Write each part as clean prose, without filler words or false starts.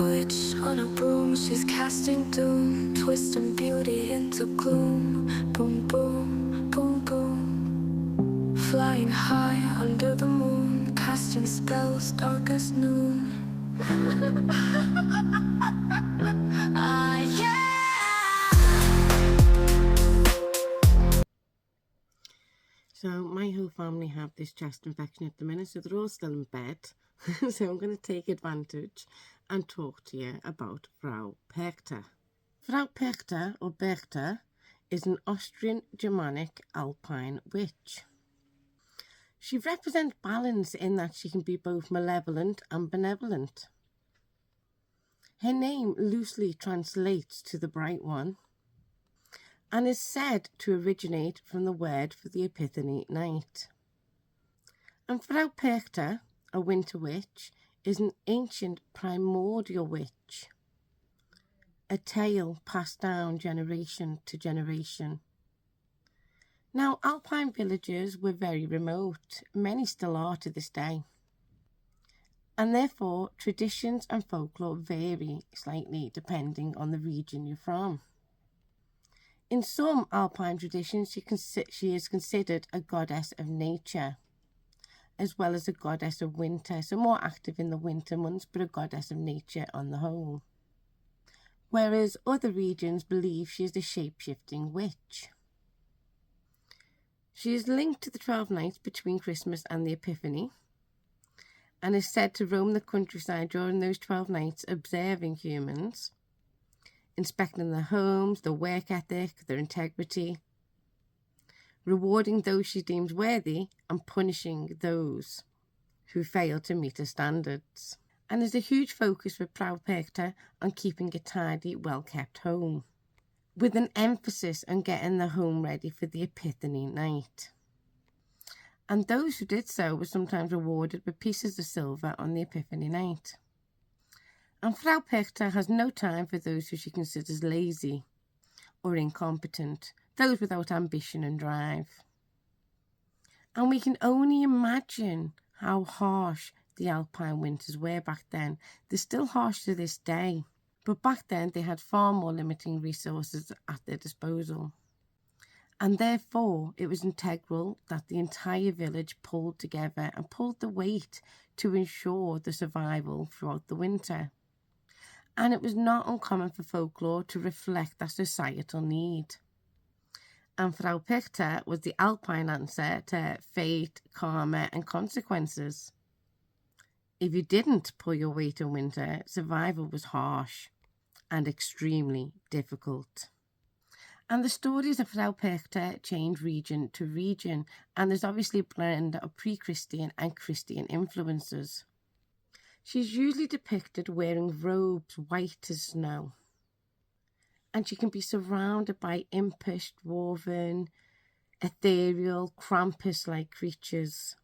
Witch on a broom, she's casting doom, twisting beauty into gloom. Boom, boom, boom, boom. Flying high under the moon, casting spells dark as noon. Yeah. So my whole family have this chest infection at the minute, so they're all still in bed. So I'm going to take advantage and talk to you about Frau Perchta. Frau Perchta, or Berchta, is an Austrian Germanic Alpine witch. She represents balance in that she can be both malevolent and benevolent. Her name loosely translates to the Bright One, and is said to originate from the word for the Epiphany night. And Frau Perchta, a winter witch, is an ancient primordial witch, a tale passed down generation to generation. Now, Alpine villages were very remote, many still are to this day, and therefore traditions and folklore vary slightly depending on the region you're from. In some Alpine traditions, she is considered a goddess of nature, as well as a goddess of winter, so more active in the winter months, but a goddess of nature on the whole. Whereas other regions believe she is a shape-shifting witch. She is linked to the 12 nights between Christmas and the Epiphany, and is said to roam the countryside during those 12 nights, observing humans, inspecting their homes, their work ethic, their integrity, rewarding those she deems worthy and punishing those who fail to meet her standards. And there's a huge focus with Frau Perchta on keeping a tidy, well-kept home, with an emphasis on getting the home ready for the Epiphany night. And those who did so were sometimes rewarded with pieces of silver on the Epiphany night. And Frau Perchta has no time for those who she considers lazy or incompetent, those without ambition and drive. And we can only imagine how harsh the Alpine winters were back then. They're still harsh to this day, but back then they had far more limiting resources at their disposal. And therefore it was integral that the entire village pulled together and pulled the weight to ensure the survival throughout the winter. And it was not uncommon for folklore to reflect that societal need. And Frau Perchta was the Alpine answer to fate, karma and consequences. If you didn't pull your weight in winter, survival was harsh and extremely difficult. And the stories of Frau Perchta change region to region, and there's obviously a blend of pre-Christian and Christian influences. She's usually depicted wearing robes white as snow, and she can be surrounded by impish, dwarven, ethereal, Krampus-like creatures.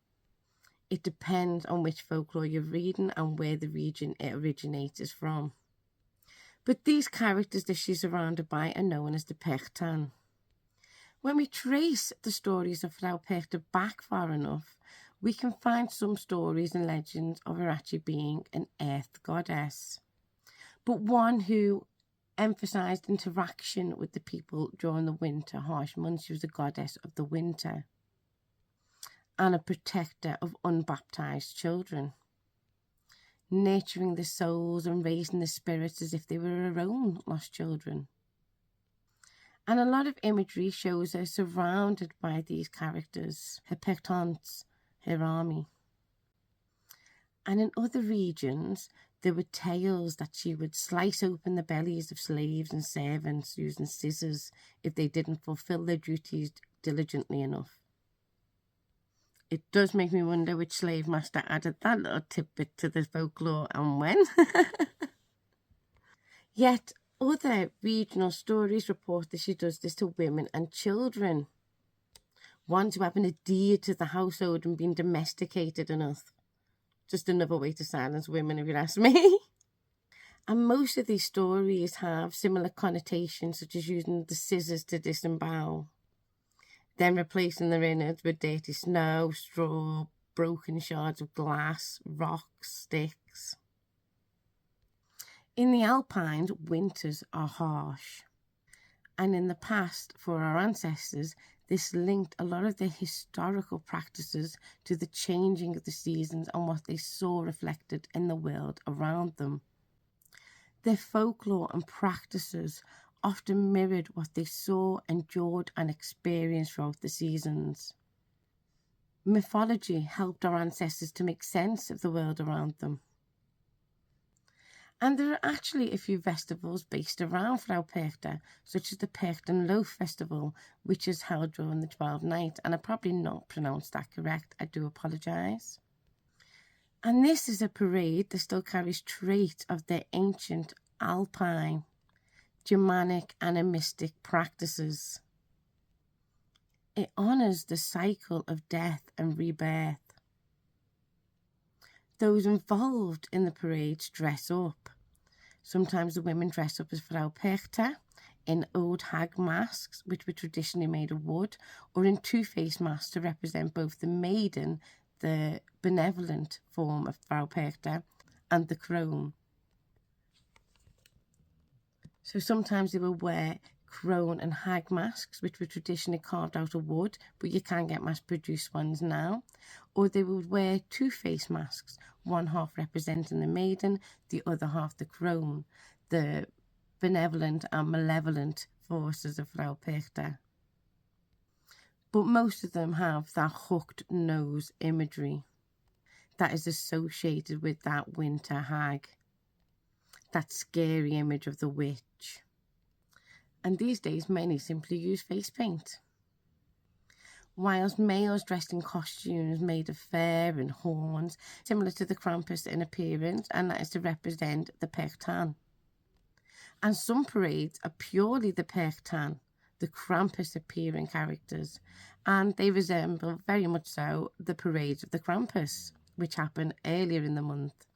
It depends on which folklore you're reading and where the region it originates from. But these characters that she's surrounded by are known as the Perchtan. When we trace the stories of Frau Perchta back far enough, we can find some stories and legends of her actually being an earth goddess, but one who emphasised interaction with the people during the winter harsh months. She was a goddess of the winter and a protector of unbaptised children, nurturing the souls and raising the spirits as if they were her own lost children. And a lot of imagery shows her surrounded by these characters, her Perchtans, her army. And in other regions, there were tales that she would slice open the bellies of slaves and servants using scissors if they didn't fulfill their duties diligently enough. It does make me wonder which slave master added that little tidbit to the folklore and when. Yet other regional stories report that she does this to women and children, ones who haven't adhered to the household and been domesticated enough. Just another way to silence women, if you ask me. And most of these stories have similar connotations, such as using the scissors to disembowel, then replacing their innards with dirty snow, straw, broken shards of glass, rocks, sticks. In the Alpines, winters are harsh. And in the past, for our ancestors, this linked a lot of their historical practices to the changing of the seasons and what they saw reflected in the world around them. Their folklore and practices often mirrored what they saw, endured, and experienced throughout the seasons. Mythology helped our ancestors to make sense of the world around them. And there are actually a few festivals based around Frau Perchta, such as the Perchtenloaf Festival, which is held during the 12 nights, and I probably not pronounced that correct, I do apologise. And this is a parade that still carries traits of their ancient Alpine, Germanic, animistic practices. It honours the cycle of death and rebirth. Those involved in the parades dress up. Sometimes the women dress up as Frau Perchta in old hag masks, which were traditionally made of wood, or in two-face masks to represent both the maiden, the benevolent form of Frau Perchta, and the crone. So sometimes they will wear crone and hag masks, which were traditionally carved out of wood, but you can get mass-produced ones now. Or they would wear two-face masks, one half representing the maiden, the other half the crone, the benevolent and malevolent forces of Frau Perchta. But most of them have that hooked nose imagery that is associated with that winter hag, that scary image of the witch. And these days, many simply use face paint. Whilst males dressed in costumes made of fur and horns, similar to the Krampus in appearance, and that is to represent the Perchtan. And some parades are purely the Perchtan, the Krampus appearing characters, and they resemble very much so the parades of the Krampus, which happen earlier in the month,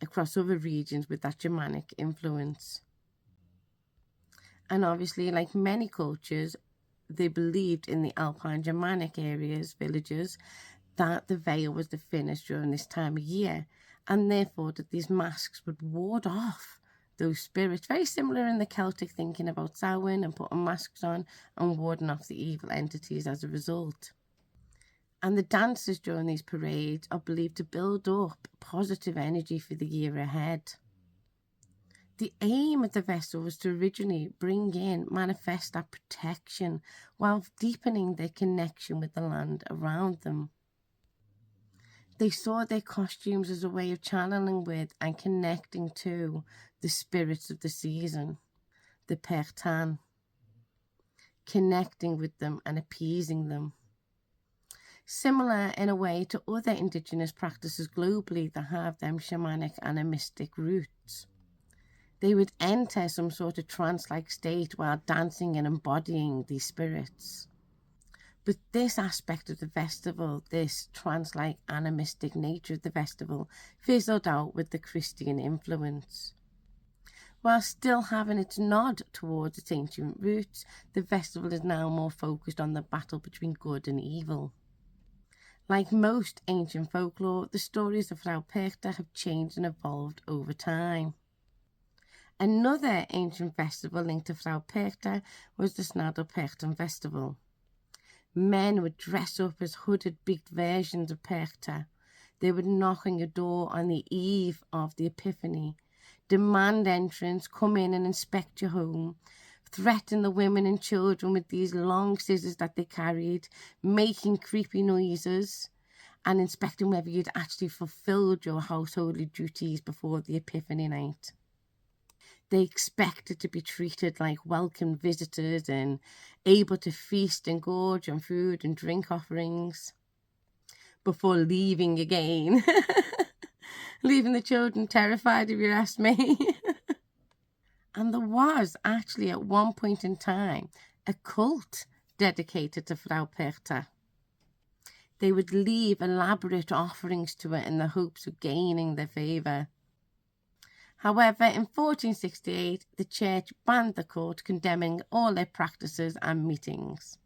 across other regions with that Germanic influence. And obviously, like many cultures, they believed in the Alpine Germanic areas, villages, that the veil was the finish during this time of year, and therefore that these masks would ward off those spirits. Very similar in the Celtic thinking about Samhain and putting masks on and warding off the evil entities as a result. And the dances during these parades are believed to build up positive energy for the year ahead. The aim of the festival was to originally manifest that protection while deepening their connection with the land around them. They saw their costumes as a way of channeling with and connecting to the spirits of the season, the Perchtan, connecting with them and appeasing them. Similar in a way to other indigenous practices globally that have them shamanic animistic roots. They would enter some sort of trance-like state while dancing and embodying these spirits. But this aspect of the festival, this trance-like animistic nature of the festival, fizzled out with the Christian influence. While still having its nod towards its ancient roots, the festival is now more focused on the battle between good and evil. Like most ancient folklore, the stories of Frau Perchta have changed and evolved over time. Another ancient festival linked to Frau Perchta was the Snadelperchten festival. Men would dress up as hooded, beaked versions of Perchta. They would knock on your door on the eve of the Epiphany, demand entrance, come in and inspect your home, threaten the women and children with these long scissors that they carried, making creepy noises, and inspecting whether you'd actually fulfilled your household duties before the Epiphany night. They expected to be treated like welcome visitors and able to feast and gorge on food and drink offerings before leaving again. Leaving the children terrified, if you ask me. And there was actually at one point in time a cult dedicated to Frau Perchta. They would leave elaborate offerings to her in the hopes of gaining their favour. However, in 1468, the church banned the cult, condemning all their practices and meetings.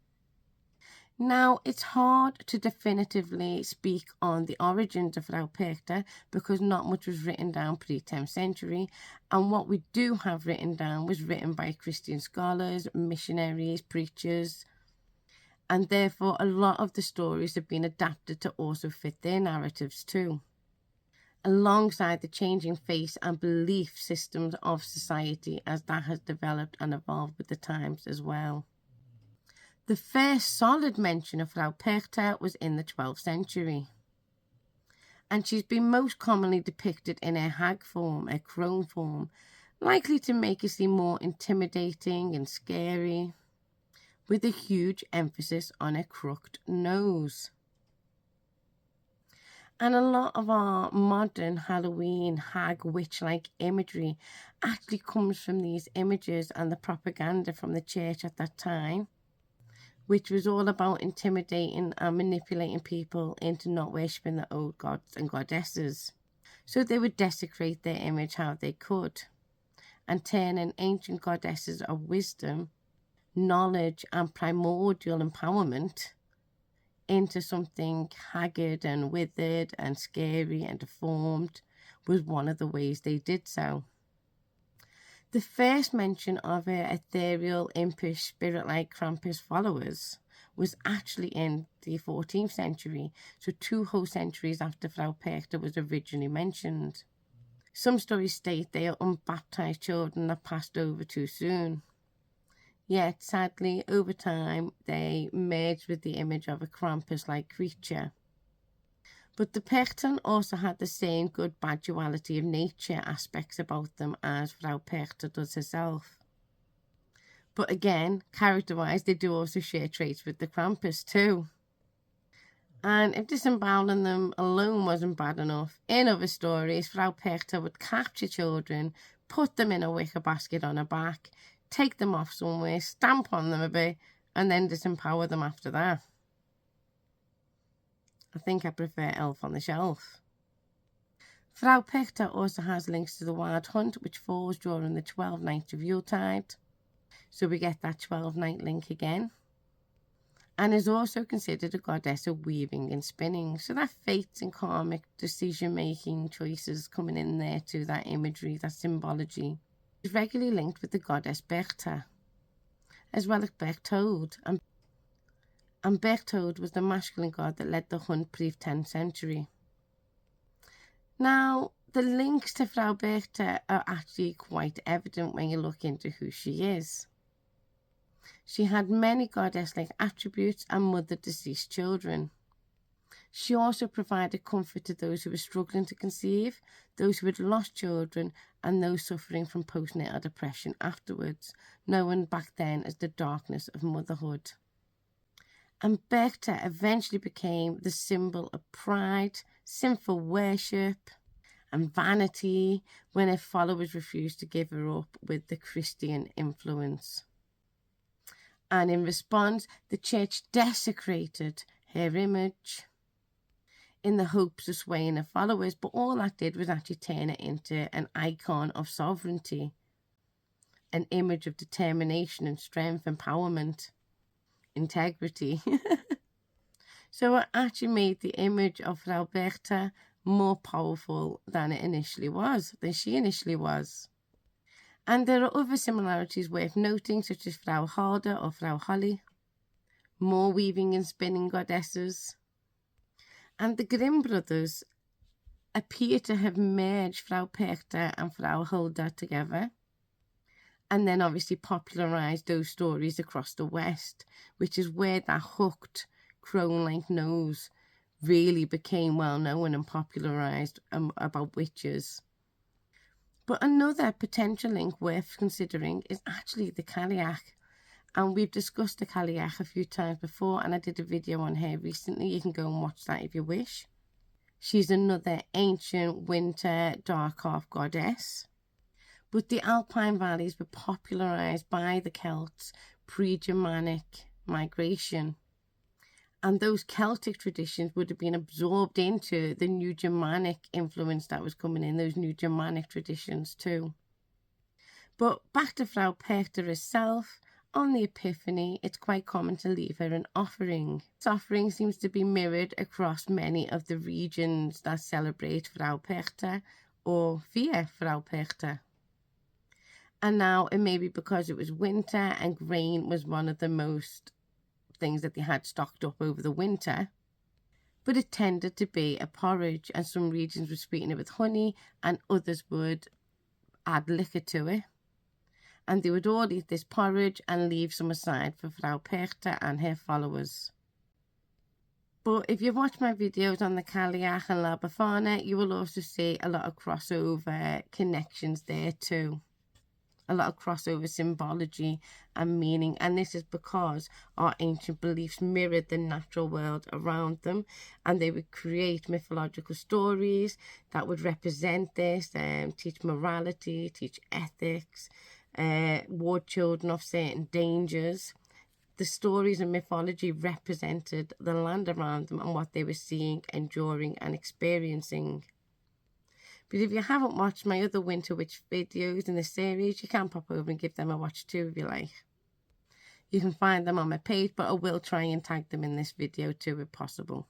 Now, it's hard to definitively speak on the origins of Frau Perchta because not much was written down pre-10th century, and what we do have written down was written by Christian scholars, missionaries, preachers, and therefore a lot of the stories have been adapted to also fit their narratives too, alongside the changing face and belief systems of society as that has developed and evolved with the times as well. The first solid mention of Frau Perchta was in the 12th century, and she's been most commonly depicted in her hag form, her crone form, likely to make her seem more intimidating and scary, with a huge emphasis on her crooked nose. And a lot of our modern Halloween hag witch-like imagery actually comes from these images and the propaganda from the church at that time, which was all about intimidating and manipulating people into not worshipping the old gods and goddesses. So they would desecrate their image how they could, and turn an ancient goddesses of wisdom, knowledge and primordial empowerment into something haggard and withered and scary and deformed was one of the ways they did so. The first mention of her ethereal, impish, spirit-like Krampus followers was actually in the 14th century, so 2 whole centuries after Frau Perchta was originally mentioned. Some stories state they are unbaptized children that passed over too soon. Yet, sadly, over time, they merged with the image of a Krampus-like creature. But the Perchten also had the same good-bad duality of nature aspects about them as Frau Perchta does herself. But again, character-wise, they do also share traits with the Krampus too. And if disemboweling them alone wasn't bad enough, in other stories, Frau Perchta would capture children, put them in a wicker basket on her back, take them off somewhere, stamp on them a bit, and then disempower them after that. I think I prefer Elf on the Shelf. Frau Perchta also has links to the Wild Hunt, which falls during the 12 nights of Yuletide. So we get that 12-night link again. And is also considered a goddess of weaving and spinning. So that fate and karmic decision-making choices coming in there to that imagery, that symbology, is regularly linked with the goddess Perchta, as well as Berchtold. And Berchtold was the masculine god that led the hunt pre-10th century. Now, the links to Frau Perchta are actually quite evident when you look into who she is. She had many goddess-like attributes and mothered deceased children. She also provided comfort to those who were struggling to conceive, those who had lost children, and those suffering from postnatal depression afterwards, known back then as the darkness of motherhood. And Perchta eventually became the symbol of pride, sinful worship, and vanity when her followers refused to give her up with the Christian influence. And in response, the church desecrated her image in the hopes of swaying her followers, but all that did was actually turn it into an icon of sovereignty, an image of determination and strength, empowerment, integrity. So it actually made the image of Frau Perchta more powerful than she initially was. And there are other similarities worth noting, such as Frau Harder or Frau Holly, more weaving and spinning goddesses. And the Grimm brothers appear to have merged Frau Perchta and Frau Hulda together, and then obviously popularised those stories across the West, which is where that hooked crone-like nose really became well known and popularised about witches. But another potential link worth considering is actually the Cailleach. And we've discussed the Cailleach a few times before, and I did a video on her recently. You can go and watch that if you wish. She's another ancient winter dark half goddess. But the Alpine valleys were popularised by the Celts pre-Germanic migration. And those Celtic traditions would have been absorbed into the new Germanic influence that was coming in, those new Germanic traditions too. But back to Frau Perchta herself, On the Epiphany, it's quite common to leave her an offering. This offering seems to be mirrored across many of the regions that celebrate Frau Perchta or via Frau Perchta. And now it may be because it was winter and grain was one of the most things that they had stocked up over the winter. But it tended to be a porridge, and some regions would sweeten it with honey and others would add liquor to it. And they would all eat this porridge and leave some aside for Frau Perchta and her followers. But if you've watched my videos on the Cailleach and La Befana, you will also see a lot of crossover connections there too. A lot of crossover symbology and meaning, and this is because our ancient beliefs mirrored the natural world around them, and they would create mythological stories that would represent this, teach morality, teach ethics, ward children of certain dangers. The stories and mythology represented the land around them and what they were seeing, enduring and experiencing. But if you haven't watched my other Winter Witch videos in the series, you can pop over and give them a watch too if you like. You can find them on my page, but I will try and tag them in this video too if possible.